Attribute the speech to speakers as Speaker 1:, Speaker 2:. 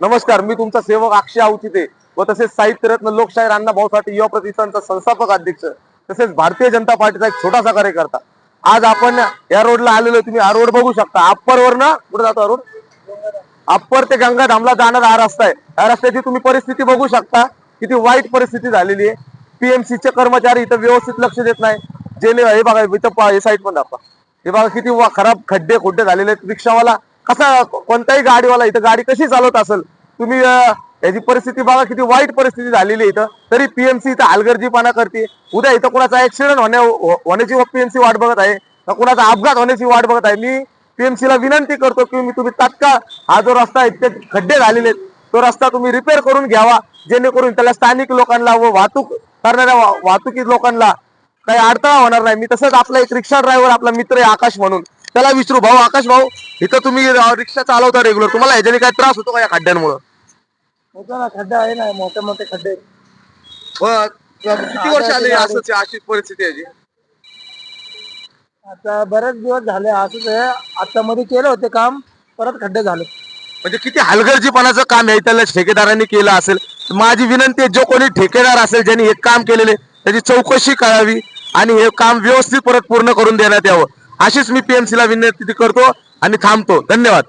Speaker 1: नमस्कार, मी तुमचा सेवक अक्षय आवचिते व तसेच साहित्यरत्न लोकशाहीर अण्णाभाऊ साठे युवा प्रतिष्ठानचा संस्थापक अध्यक्ष तसेच भारतीय जनता पार्टीचा एक छोटासा कार्यकर्ता। आज आपण या रोडला आलेलो, तुम्ही हा रोड बघू शकता। अप्परवरनं कुठे जातो हा रोड? अप्पर ते गंगाधामला जाणारा हा रस्ता आहे। या रस्त्याची तुम्ही परिस्थिती बघू शकता, किती वाईट परिस्थिती झालेली आहे। पीएमसीचे कर्मचारी इथं व्यवस्थित लक्ष देत नाही। हे बघा इथं हे साईड पण दाखवा, हे बघा किती खराब खड्डे खुड्डे झालेले आहेत। रिक्षावाला कसा, कोणताही गाडीवाला इथं गाडी कशी चालवत असेल तुम्ही, याची परिस्थिती बघा, किती वाईट परिस्थिती झालेली आहे इथं। तरी पीएमसी इथं हलगर्जीपणा करते। उद्या इथं कुणाचा ऍक्सिडेंट होण्याची पीएमसी वाट बघत आहे का कुणाचा अपघात होण्याची वाट बघत आहे? मी पीएमसी ला विनंती करतो की तुम्ही तात्काळ हा जो रस्ता आहे ते खड्डे झालेले आहेत, तो रस्ता तुम्ही रिपेअर करून घ्यावा, जेणेकरून त्याला स्थानिक लोकांना व वाहतूक करणाऱ्या वाहतुकी लोकांना काही अडथळा होणार नाही। मी तसंच आपला एक रिक्षा ड्रायव्हर आपला मित्र आहे आकाश म्हणून, त्याला विचारू, भाऊ आकाश भाऊ, इथं तुम्ही रिक्षा चालवता रेग्युलर, तुम्हाला ह्याच्याने काय त्रास होतो का या खड्ड्यांमुळे?
Speaker 2: होता ना, खड्डे आहे ना, मोठे मोठे खड्डे।
Speaker 1: किती वर्ष आले असंच अशी परिस्थिती आहे?
Speaker 2: आता बरेच दिवस झाले असंच आहे। आता मध्ये केलं होते काम, परत खड्डे झाले।
Speaker 1: म्हणजे किती हलगर्जीपणाचं काम आहे त्याला ठेकेदारांनी केलं असेल। माझी विनंती आहे, जो कोणी ठेकेदार असेल ज्यांनी हे काम केलेले त्याची चौकशी करावी आणि हे काम व्यवस्थित परत पूर्ण करून देण्यात यावं, अशीच मी पीएमसी ला विनंती करतो आणि थांबतो। धन्यवाद।